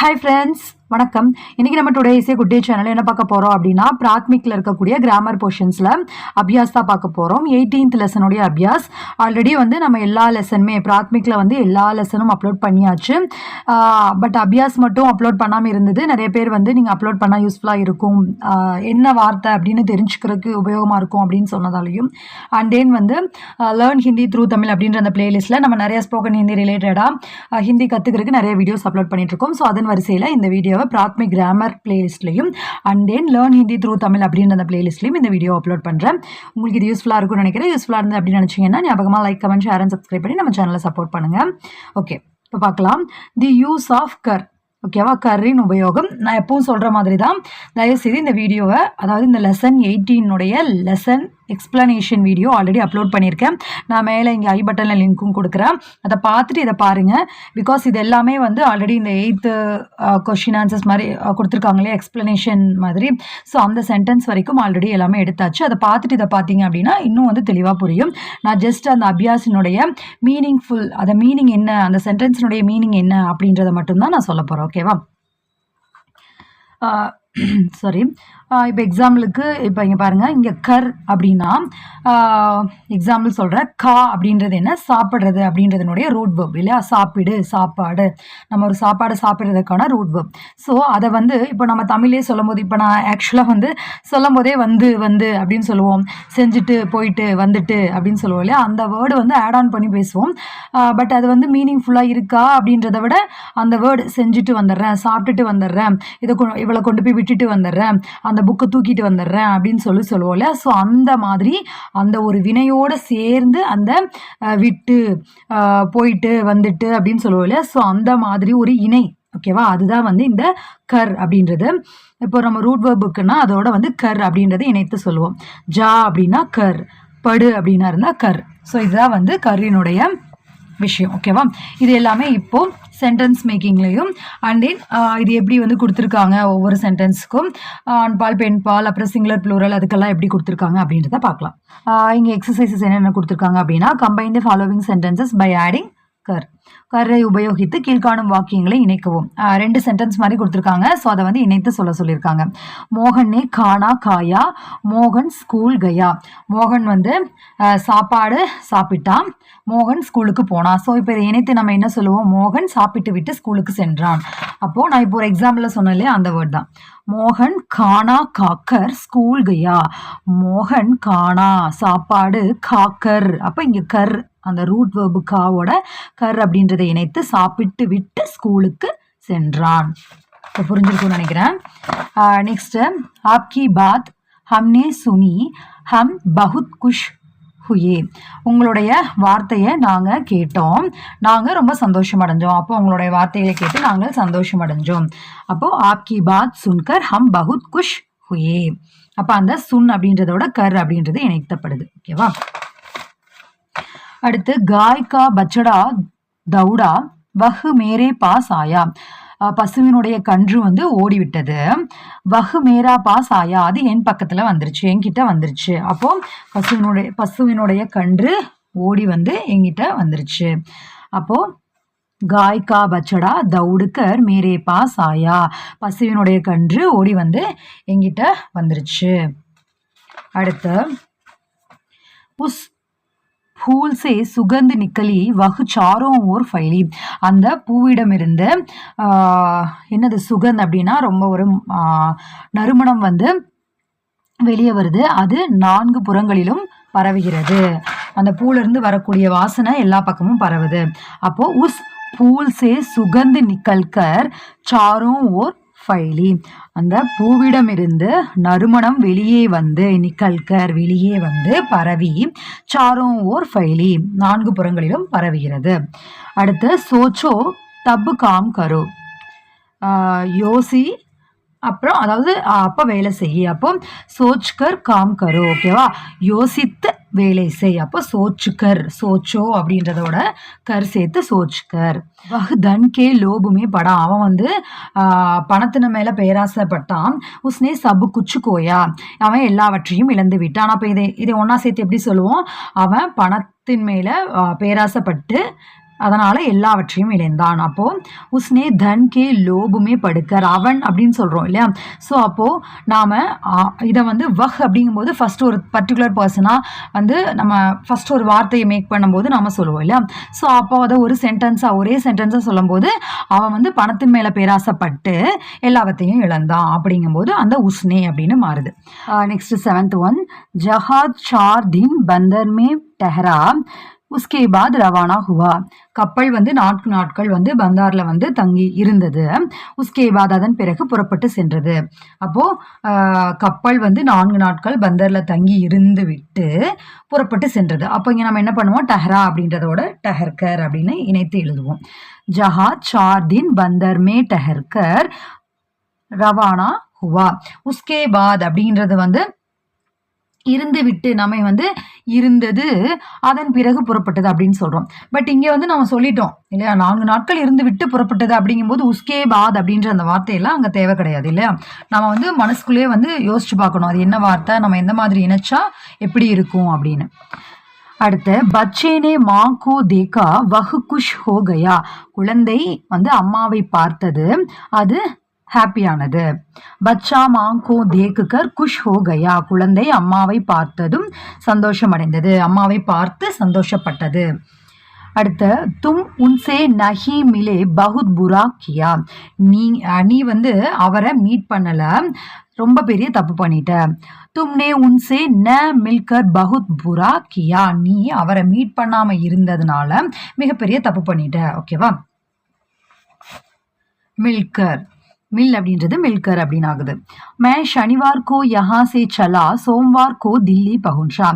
Hi friends, வணக்கம். இன்னைக்கு நம்ம today is a good day channel என்ன பார்க்க போறோம் அப்படின்னா பிராத்மிக்ல இருக்கக்கூடிய கிராமர் போர்ஷன்ஸ்ல அபியாஸ் தான் பார்க்க போறோம். 18th லெசனுடைய அபியாஸ். ஆல்ரெடி நம்ம எல்லா லெசனுமே பிராத்மிக்ல எல்லா லெசனும் அப்லோட் பண்ணியாச்சு. பட் அபியாஸ் மட்டும் அப்லோட் பண்ணாமல் இருந்தது. நிறைய பேர் நீங்கள் அப்லோட் பண்ணால் யூஸ்ஃபுல்லாக இருக்கும், என்ன வார்த்தை அப்படின்னு தெரிஞ்சுக்கிறதுக்கு உபயோகமாக இருக்கும் அப்படின்னு சொன்னதாலையும், and then learn Hindi through Tamil அப்படின்ற அந்த பிளேலிஸ்ட்டில் நம்ம நிறைய ஸ்போக்கன் ஹிந்தி ரிலேட்டடாக ஹிந்தி கற்றுக்கிறதுக்கு நிறைய வீடியோஸ் அப்லோட் பண்ணிட்டுருக்கோம். ஸோ அதன் வரிசையில் இந்த வீடியோவை பிராத்மிக் கிராமர் பிளேலிஸ்ட்லையும் and then learn Hindi through Tamil அப்படின்ற அந்த பிளேலிஸ்ட்லையும் இந்த வீடியோ அப்லோட் பண்ணுறேன். உங்களுக்கு இது யூஸ்ஃபுல்லாக இருக்கும்னு நினைக்கிறேன். யூஸ்ஃபுல்லாக இருந்து அப்படின்னு நினச்சிங்கன்னா ஞாபகமாக like, comment, share and subscribe பண்ணி நம்ம சேனலை சப்போர்ட் பண்ணுங்கள். ஓகே, இப்போ பார்க்கலாம். தி யூஸ் ஆஃப் கர். ஓகேவா, கர்ரின் உபயோகம். நான் எப்பவும் சொல்கிற மாதிரி தான், தயவுசெய்து இந்த வீடியோவை, அதாவது இந்த lesson 18 lesson explanation video already upload பண்ணியிருக்கேன். நான் மேலே இங்கே ஐ பட்டனில் லிங்க்கும் கொடுக்குறேன். அதை பார்த்துட்டு இதை பாருங்கள். பிகாஸ் இது எல்லாமே ஆல்ரெடி இந்த 8th கொஷின் ஆன்சர்ஸ் மாதிரி கொடுத்துருக்காங்களே, எக்ஸ்பிளனேஷன் மாதிரி. ஸோ அந்த சென்டென்ஸ் வரைக்கும் ஆல்ரெடி எல்லாமே எடுத்தாச்சு. அதை பார்த்துட்டு இதை பார்த்தீங்க அப்படின்னா இன்னும் தெளிவாக புரியும். நான் ஜஸ்ட் அந்த அபியாசினுடைய மீனிங்ஃபுல், அந்த மீனிங் என்ன, அந்த சென்டென்ஸினுடைய மீனிங் என்ன அப்படின்றத மட்டும்தான் நான் சொல்ல போகிறேன். ஓகேவா, சாரி. இப்போ எக்ஸாம்பிளுக்கு இப்போ இங்கே பாருங்கள், இங்கே கர் அப்படின்னா எக்ஸாம்பிள் சொல்கிறேன். கா அப்படின்றது என்ன, சாப்பிட்றது அப்படின்றதுனுடைய ரூட் வெர்ப் இல்லையா. சாப்பிடு, சாப்பாடு, நம்ம ஒரு சாப்பாடு சாப்பிட்றதுக்கான ரூட் வெர்ப். ஸோ அதை இப்போ நம்ம தமிழே சொல்லும் போது, இப்போ நான் ஆக்சுவலாக சொல்லும் போதே வந்து அப்படின்னு சொல்லுவோம், செஞ்சுட்டு போயிட்டு வந்துட்டு அப்படின்னு சொல்லுவோம் இல்லையா. அந்த வேர்டு ஆட் ஆன் பண்ணி பேசுவோம். பட் அது மீனிங்ஃபுல்லாக இருக்கா அப்படின்றத விட, அந்த வேர்டு செஞ்சுட்டு வந்துடுறேன், சாப்பிட்டுட்டு வந்துடுறேன், இவளை கொண்டு போய் விட்டுட்டு வந்துடுறேன், அந்த புக்கை தூக்கிட்டு வந்துடுறேன் அப்படின்னு சொல்லுவோம் இல்லையா. ஸோ அந்த மாதிரி அந்த ஒரு வினையோடு சேர்ந்து அந்த விட்டு, போயிட்டு, வந்துட்டு அப்படின்னு சொல்லுவோம் இல்லையா. ஸோ அந்த மாதிரி ஒரு இணை. ஓகேவா, அதுதான் இந்த கர் அப்படின்றது. இப்போ நம்ம ரூட் வெர்புக்குன்னா அதோட கர் அப்படின்றத இணைத்து சொல்லுவோம். ஜா அப்படின்னா கர், படு அப்படின்னா இருந்தால் கர். ஸோ இதுதான் கர்ரினுடைய விஷயம். ஓகேவா, இது எல்லாமே இப்போ சென்டென்ஸ் மேக்கிங்லேயும் அண்ட் தென் இது எப்படி கொடுத்துருக்காங்க ஒவ்வொரு சென்டென்ஸுக்கும், ஆண் பால், பெண் பால், அப்புறம் சிங்குலர் ப்ளூரல், அதுக்கெல்லாம் எப்படி கொடுத்துருக்காங்க அப்படின்றத பார்க்கலாம். இங்கே எக்ஸசைசஸ் என்னென்ன கொடுத்துருக்காங்க அப்படின்னா, combine the following sentences by adding கர். கர்ரை உபயோகித்து கீழ்காணும் வாக்கியங்களை இணைக்கவும். 2 சென்டென்ஸ் மாதிரி கொடுத்துருக்காங்க. ஸோ அதை இணைத்து சொல்லியிருக்காங்க. மோகனே கானா காயா, மோகன் ஸ்கூல் கயா. மோகன் சாப்பாடு சாப்பிட்டான், மோகன் ஸ்கூலுக்கு போனான். ஸோ இப்போ இதை இணைத்து நம்ம என்ன சொல்லுவோம், மோகன் சாப்பிட்டு விட்டு ஸ்கூலுக்கு சென்றான். அப்போது நான் இப்போ ஒரு எக்ஸாம்பிளில் சொன்னேன் இல்லையா, அந்த வேர்ட் தான். மோகன் கானா காக்கர் ஸ்கூல் கயா. மோகன் கானா சாப்பாடு, காக்கர். அப்போ இங்கே கர், அந்த ரூட் வெர்பு காவோட கர் அப்படின்றத இணைத்து சாப்பிட்டு விட்டு ஸ்கூலுக்கு சென்றான். இப்போ புரிஞ்சிருக்கும்னு நினைக்கிறேன். நெக்ஸ்ட், ஆப்கி பாத் ஹம்னே சுனி, ஹம் பகுத் குஷ் ஹுயே. உங்களுடைய வார்த்தையை நாங்கள் கேட்டோம், நாங்கள் ரொம்ப சந்தோஷம் அடைஞ்சோம். அப்போ உங்களுடைய வார்த்தைகளை கேட்டு நாங்கள் சந்தோஷம் அடைஞ்சோம். அப்போ ஆப்கி பாத் சுன்கர் ஹம் பகுத் குஷ் ஹுயே. அப்போ அந்த சுன் அப்படின்றதோட கர் அப்படின்றது இணைக்கப்படுது. ஓகேவா, அடுத்து காய் கா பச்சடா தௌடா வஹ் மேரே பாஸ் ஆயா. பசுவினுடைய கன்று ஓடிவிட்டது. வஹ் மேரா பாஸ் ஆயா, அது என் பக்கத்தில் வந்துருச்சு, என்கிட்ட வந்துருச்சு. அப்போ பசுவினுடைய கன்று ஓடி என்கிட்ட வந்துருச்சு. அப்போ காய் கா பச்சடா தௌடுக்கர் மேரே பாஸ் ஆயா. பசுவினுடைய கன்று ஓடி என்கிட்ட வந்துருச்சு. அடுத்து, உஸ் फूल से सुगंध निकली वह चारों ओर फैली. அந்த பூவிடமிருந்து என்னது சுகந்த் அப்படின்னா ரொம்ப ஒரு நறுமணம் வெளியே வருது. அது 4 புறங்களிலும் பரவுகிறது. அந்த பூலிருந்து வரக்கூடிய வாசனை எல்லா பக்கமும் பரவுது. அப்போ உஸ் फूल से सुगंध निकलकर चारों ओर ஃபைலி. அந்த பூவிடமிருந்து நறுமணம் வெளியே நிக்கல்கர் வெளியே பரவி, சாரோं ஓர் ஃபைலி 4 புறங்களிலும் பரவுகிறது. அடுத்து, சோச்சோ தப்பு காம் கரோ. யோசி, அப்புறம் அதாவது அப்போ வேலை செய். அப்போ சோச்கர் காம் கரோ. ஓகேவா, யோசித்து வேலை செய். அப்போ சோச்சுக்கர், சோச்சோ அப்படின்றதோட கர் சேர்த்து சோச்சுக்கர். வஹ் தன் கே லோபுமே படா. அவன் பணத்தின மேலே பேராசைப்பட்டான். உஸ்னே சபு குச்சு கோயா. அவன் எல்லாவற்றையும் இழந்து விட்டான். அப்போ இதை ஒன்றா சேர்த்து எப்படி சொல்லுவோம், அவன் பணத்தின் மேலே பேராசைப்பட்டு அதனால எல்லாவற்றையும் இழந்தான். அப்போ உஸ்னே தன் கே லோபுமே படுக்கர், அவன் அப்படின்னு சொல்றோம் இல்லையா. ஸோ அப்போ நாம இதை வந்து வஹ் அப்படிங்கும்போது ஃபர்ஸ்ட் ஒரு பர்டிகுலர் பர்சனா வந்து நம்ம ஃபர்ஸ்ட் ஒரு வார்த்தையை மேக் பண்ணும்போது நம்ம சொல்லுவோம் இல்லையா. ஸோ அப்போ அதை ஒரு சென்டென்ஸா ஒரே சென்டென்ஸா சொல்லும்போது அவன் வந்து பணத்தின் மேல பேராசைப்பட்டு எல்லாவற்றையும் இழந்தான் அப்படிங்கும்போது அந்த உஸ்னே அப்படின்னு மாறுது. நெக்ஸ்ட் 7th ஒன், ஜஹாத் 4 दिन बंदर में ठहरा, உஸ்கே பாத் ரவானா ஹுவா. கப்பல் வந்து 4 நாட்கள் வந்து பந்தார்ல வந்து தங்கி இருந்தது. உஸ்கே பாத் அதன் பிறகு புறப்பட்டு சென்றது. அப்போ கப்பல் வந்து 4 நாட்கள் பந்தர்ல தங்கி இருந்து விட்டு புறப்பட்டு சென்றது. அப்போ இங்க நம்ம என்ன பண்ணுவோம், டஹரா அப்படின்றதோட டஹர்கர் அப்படின்னு இணைத்து எழுதுவோம். ஜஹாத் 4 दिन बंदर में ठहरकर ரவானா ஹுவா. உஸ்கே பாத் அப்படின்றது வந்து இருந்து விட்டு நம்ம வந்து இருந்தது அதன் பிறகு புறப்பட்டது அப்படின்னு சொல்றோம். பட் இங்கே வந்து நம்ம சொல்லிட்டோம் இல்லையா, 4 நாட்கள் இருந்து விட்டு புறப்பட்டது அப்படிங்கும்போது உஸ்கே பாத் அப்படின்ற அந்த வார்த்தையெல்லாம் அங்கே தேவை கிடையாது இல்லையா. நம்ம வந்து மனசுக்குள்ளேயே வந்து யோசிச்சு பார்க்கணும் அது என்ன வார்த்தை, நம்ம எந்த மாதிரி இணைச்சா எப்படி இருக்கும் அப்படின்னு. அடுத்து பச்சேனே மாங்கோ தேக்கா வஹு குஷ் ஹோ கயா. குழந்தை வந்து அம்மாவை பார்த்தது அது ஹாப்பியானது. பச்சா மாங்கோ தேக்குகர் குஷ் ஹோ கயா. குழந்தை அம்மாவை பார்த்ததும் சந்தோஷம் அடைந்தது, அம்மாவை பார்த்து சந்தோஷப்பட்டது. அடுத்து தும் உன்சே நஹி மிலே பகுத் புரா கியா. நீ வந்து அவரை மீட் பண்ணல, ரொம்ப பெரிய தப்பு பண்ணிட்ட. தும்னே உன்சே ந மில்கர் பகுத் புரா கியா. நீ அவரை மீட் பண்ணாம இருந்ததுனால மிகப்பெரிய தப்பு பண்ணிட்ட. ஓகேவா. மில்கர், மில் அப்படின்றது மில்கர் அப்படின்னு ஆகுது. மே சனிவார் கோ யஹா சே சலா சோம்வார் கோ தில்லி பகுன்ஷா.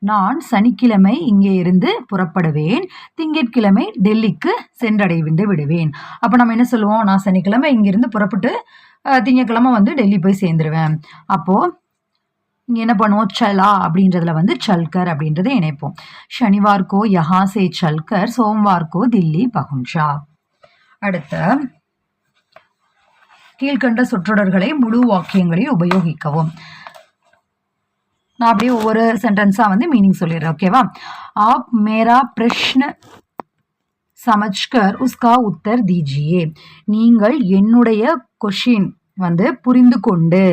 நான் சனிக்கிழமை இங்கே இருந்து புறப்படுவேன், திங்கட்கிழமை டெல்லிக்கு சென்றடைந்து விடுவேன். அப்போ நம்ம என்ன சொல்லுவோம், நான் சனிக்கிழமை இங்கிருந்து புறப்பட்டு திங்கட்கிழமை வந்து டெல்லி போய் சேர்ந்துருவேன். அப்போ இங்கே என்ன பண்ணுவோம், சலா அப்படின்றதுல வந்து சல்கர் அப்படின்றத இணைப்போம். சனிவார் கோ யஹா சே சல்கர் சோம்வார் கோ தில்லி பகுன்ஷா. அடுத்த கீழ்கண்ட சொற்றொடர்களை முழு வாக்கியங்களில் உபயோகிக்கவும். நான் அப்படியே ஒவ்வொரு சென்டென்ஸா வந்து மீனிங் சொல்லிடுறேன். ஓகேவா. ஆப் மேரா பிரஷ்ன சமஜ்கர் உஸ்கா உத்தர் தீஜியே. நீங்கள் என்னுடைய கொஷின் வந்து புரிந்து கொண்டு,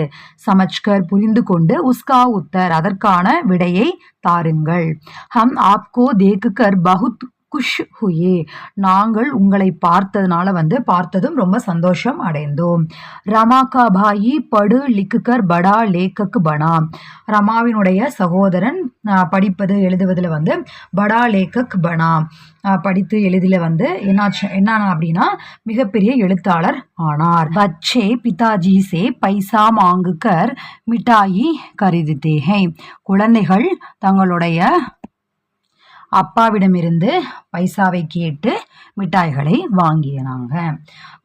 சமஜ்கர் புரிந்து கொண்டு, உஸ்கா உத்தர் அதற்கான விடையை தாருங்கள். ஹம் ஆப்கோ தேக்குகர் பகுத் குஷ் ஹுயே. நாங்கள் உங்களை பார்த்ததும் ரொம்ப சந்தோஷம் அடைந்தோம். ரமா கா பாயி படு லிக்குகர் படா லேக்கக் பனா. ரமாவினுடைய சகோதரன் படிப்பது எழுதுவதில் வந்து படா லேக்கக் பனா, படித்து எழுதில வந்து என்ன அப்படின்னா மிகப்பெரிய எழுத்தாளர் ஆனார். பச்சே பிதாஜி சே பைசா மாங்குகர் மிட்டாயி கரிதித்தே ஹை. குழந்தைகள் தங்களுடைய அப்பாவிடமிருந்து பைசாவை கேட்டு மிட்டாய்களை வாங்கினாங்க.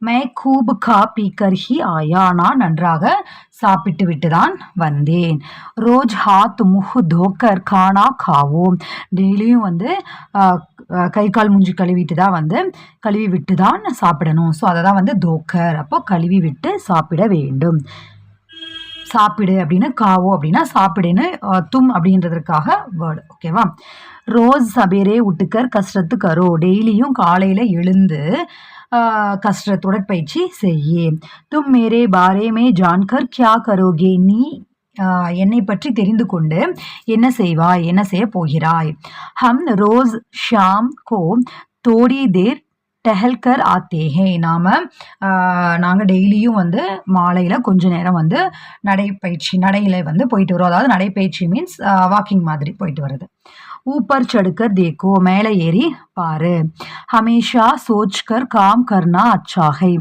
மே கூப் கா பீக்கர் ஹி ஆயா. நான் நன்றாக சாப்பிட்டு விட்டு தான் வந்தேன். ரோஜ் ஹாத் முஹ் தோக்கர் கானா காவோ. டெய்லியும் வந்து கை கால் மூஞ்சி கழுவி விட்டு தான் சாப்பிடணும். ஸோ அதை தான் வந்து தோக்கர், அப்போ கழுவி விட்டு சாப்பிட வேண்டும். சாப்பிடு அப்படின்னு, காவோ அப்படின்னா சாப்பிடுன்னு, தும் அப்படின்றதுக்காக வேர்டு. ஓகேவா. ரோஸ் சபேரே உட்டுக்கர் கஸ்ரத்து கரோ. டெய்லியும் காலையில் எழுந்து கஸ்ரத் உடற்பயிற்சி செய்ய. தும் மேரே பாரே மே ஜான்கர் கியா கரோகே. நீ என்னை பற்றி தெரிந்து கொண்டு என்ன செய்ய போகிறாய். ஹம் ரோஸ் ஷாம் கோ தோடி தேர் டெஹல்கர் ஆத்தேஹே. நாங்கள் டெய்லியும் வந்து மாலையில் கொஞ்ச நேரம் வந்து நடையில் வந்து போயிட்டு வரோம். அதாவது நடைப்பயிற்சி மீன்ஸ் வாக்கிங் மாதிரி போயிட்டு வருது. ஊப்பர் சடுக்கர் தேக்கோ. மேலே ஏறி பாரு. ஹமேஷா சோச்கர் காம் கர்னா அச்சாகை.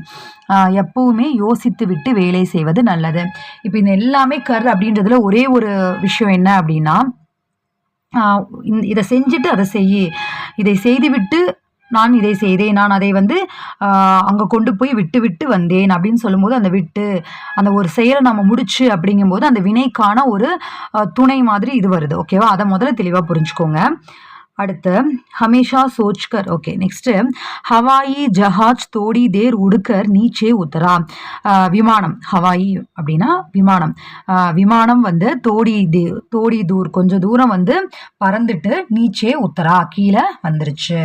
எப்பவுமே யோசித்து விட்டு வேலை செய்வது நல்லது. இப்போ இந்த எல்லாமே கர் அப்படின்றதுல ஒரே ஒரு விஷயம் என்ன அப்படின்னா, இதை செஞ்சுட்டு அதை இதை செய்துவிட்டு நான் இதை செய்தேன், நான் அதை வந்து அங்கே கொண்டு போய் விட்டு வந்தேன் அப்படின்னு சொல்லும்போது அந்த ஒரு செயலை நம்ம முடிச்சு அப்படிங்கும்போது அந்த வினைக்கான ஒரு துணை மாதிரி இது வருது. ஓகேவா. அதை முதல்ல தெளிவாக புரிஞ்சுக்கோங்க. அடுத்து ஹமேஷா சோச்கர். ஓகே. நெக்ஸ்ட் ஹவாயி ஜஹாஜ் தோடி தேர் உடுக்கர் நீச்சே உத்தரா. விமானம், ஹவாயி அப்படின்னா விமானம். விமானம் வந்து தோடி தூர் கொஞ்சம் தூரம் வந்து பறந்துட்டு நீச்சே உத்தரா கீழே வந்துருச்சு.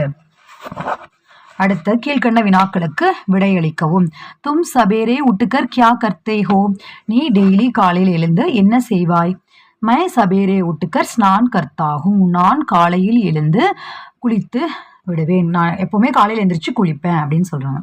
அடுத்த கீழ்கண்ட வினாக்களுக்கு விடையளிக்கவும். தும் சபேரே உட்டுக்கர் கியா கர்த்தே ஹோ? நீ டெய்லி காலையில் எழுந்து என்ன செய்வாய்? மை சபேரே உட்டுக்கர் ஸ்நான் கர்த்தா ஹூம். நான் காலையில் எழுந்து குளித்து விடுவேன். நான் எப்பவுமே காலையில் எழுந்திரிச்சு குளிப்பேன் அப்படின்னு சொல்றாங்க.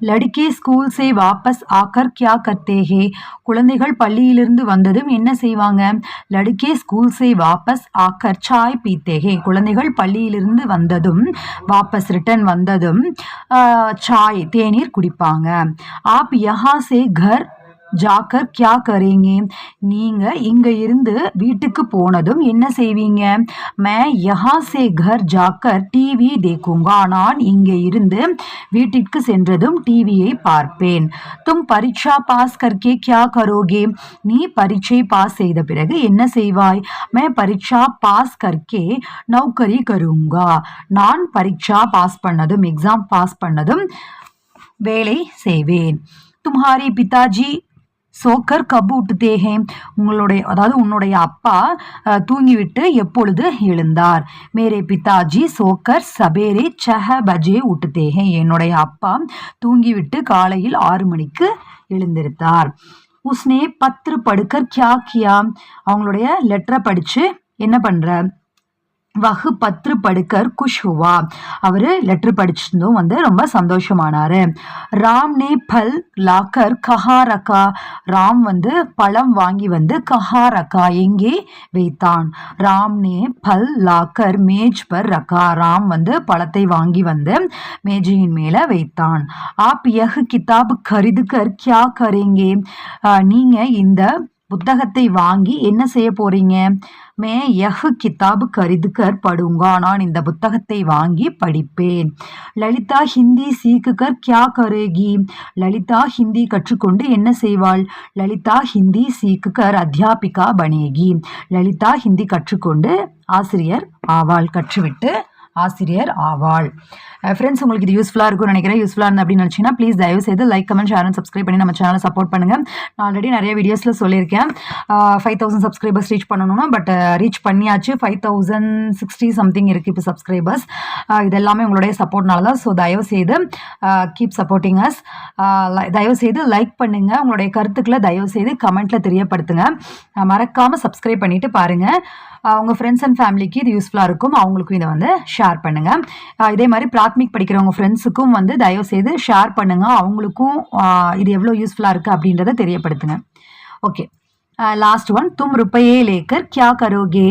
லடுக்கி ஸ்கூல் சே வாபஸ் ஆக்கர் கியா கர்த்தே ஹே? குழந்தைகள் பள்ளியிலிருந்து வந்ததும் என்ன செய்வாங்க? லடுக்கே ஸ்கூல் சே வாபஸ் ஆக்கர் சாய் பீத்தே ஹே? குழந்தைகள் பள்ளியிலிருந்து வந்ததும் வாபஸ் ரிட்டர்ன் வந்ததும் சாய் தேநீர் குடிப்பாங்க. ஆப் யஹா சே கர் ஜாக்கர் கியா கரேங்க? நீங்க இங்க இருந்து வீட்டுக்கு போனதும் என்ன செய்வீங்க? மே யஹா சே கர் ஜாக்கர் டிவி தேக்குங்கா. நான் இங்க இருந்து வீட்டிற்கு சென்றதும் டிவியை பார்ப்பேன். தும் பரீட்சா பாஸ் கர்கே கியா கரோகே? நீ பரீட்சை பாஸ் செய்த பிறகு என்ன செய்வாய்? மே பரீட்சா பாஸ் கர்கே நௌக்கரி கருங்கா. நான் பரீட்சா பாஸ் பண்ணதும் எக்ஸாம் பாஸ் பண்ணதும் வேலை செய்வேன். தும்ஹாரி பிதாஜி சோக்கர் கப் உட்டுத்தே ஹே? உன்னுடைய அப்பா தூங்கிவிட்டு எப்பொழுது எழுந்தார்? மேரே பிதாஜி சோக்கர் சபேரே 6 பஜே உட்டுத்தே ஹே? என்னுடைய அப்பா தூங்கிவிட்டு காலையில் 6 மணிக்கு எழுந்திருந்தார். உஸ்னே பத்ரு படுக்கர் கியா கியா? அவங்களுடைய லெட்டரை படிச்சு என்ன பண்ற? வஹு பத்ரு படுக்கர் குஷ் ஹுவா. அவரு லெட்டர் படிச்சிருந்தும் ரொம்ப சந்தோஷமானாரு. ராம் நே பல் லாக்கர் கஹா ரக்கா? ராம் பழம் வாங்கி கஹா ரக்கா எங்கே வைத்தான்? ராம் நே பல் லாக்கர் மேஜ் பர் ரக்கா. ராம் பழத்தை வாங்கி மேஜையின் மேல வைத்தான். ஆப் யஹ் கிதாப் கரிதுகர் கியா கரேங்கே? நீங்க இந்த புத்தகத்தை வாங்கி என்ன செய்ய போறீங்க? மே யஹ் கிதாப் கரிதுகர் படுங்கா. நான் இந்த புத்தகத்தை வாங்கி படிப்பேன். லலிதா ஹிந்தி சீக்குகர் கியா கரேகி? லலிதா ஹிந்தி கற்றுக்கொண்டு என்ன செய்வாள்? லலிதா ஹிந்தி சீக்குகர் அத்தியாபிகா பனேகி. லலிதா ஹிந்தி கற்றுக்கொண்டு ஆசிரியர் ஆவாள். கற்றுவிட்டு ஆசிரியர் ஆவாள். ஃப்ரெண்ட்ஸ், உங்களுக்கு இது யூஸ்ஃபுல்லாக இருக்கும்னு நினைக்கிறேன். யூஸ்ஃபுல்லாக இருந்து அப்படின்னு நினச்சிங்கன்னா ப்ளீஸ் தயவு செய்து like, comment, share and subscribe பண்ணி நம்ம சேனலை சப்போர்ட் பண்ணுங்கள். நான் ஆல்ரெடி நிறைய வீடியோஸில் சொல்லியிருக்கேன் 5000 சப்ஸ்கிரைபர்ஸ் ரீச் பண்ணணும்னா. பட் ரீச் பண்ணியாச்சு. 5060 சம்திங் இருக்குது இப்போ சப்ஸ்கிரைபர்ஸ். இது எல்லாமே உங்களுடைய சப்போர்ட்னால தான். ஸோ தயவு செய்து கீப் சப்போர்ட்டிங் அஸ். தயவு செய்து லைக் பண்ணுங்கள். உங்களுடைய கருத்துக்களை தயவு செய்து கமெண்ட்டில் தெரியப்படுத்துங்க. மறக்காமல் சப்ஸ்கிரைப் பண்ணிவிட்டு பாருங்கள். உங்கள் ஃப்ரெண்ட்ஸ் அண்ட் ஃபேமிலிக்கு இது யூஸ்ஃபுல்லாக இருக்கும். அவங்களுக்கும் இதை ஷேர் பண்ணுங்கள். இதே மாதிரி பிராத்மிக் படிக்கிறவங்க ஃப்ரெண்ட்ஸுக்கும் தயவு செய்து ஷேர் பண்ணுங்கள். அவங்களுக்கும் இது எவ்வளோ யூஸ்ஃபுல்லாக இருக்குது அப்படின்றத தெரியப்படுத்துங்க. Okay, last one. தும் ருப்பையே லேக்கர் கியா கரோகே?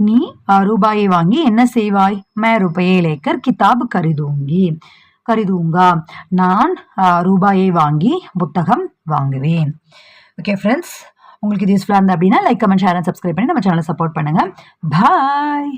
நீ ரூபாயை வாங்கி என்ன செய்வாய்? மே ருப்பையே லேக்கர் கிதாப் கரிதூங்கா. நான் ரூபாயை வாங்கி புத்தகம் வாங்குவேன். ஓகே ஃப்ரெண்ட்ஸ், உங்களுக்கு இது யூஸ்ஃபுல்லாக இருந்தால் அப்படின்னா like, comment, share and subscribe பண்ணி நம்ம சேனலை சப்போர்ட் பண்ணுங்கள். பாய்.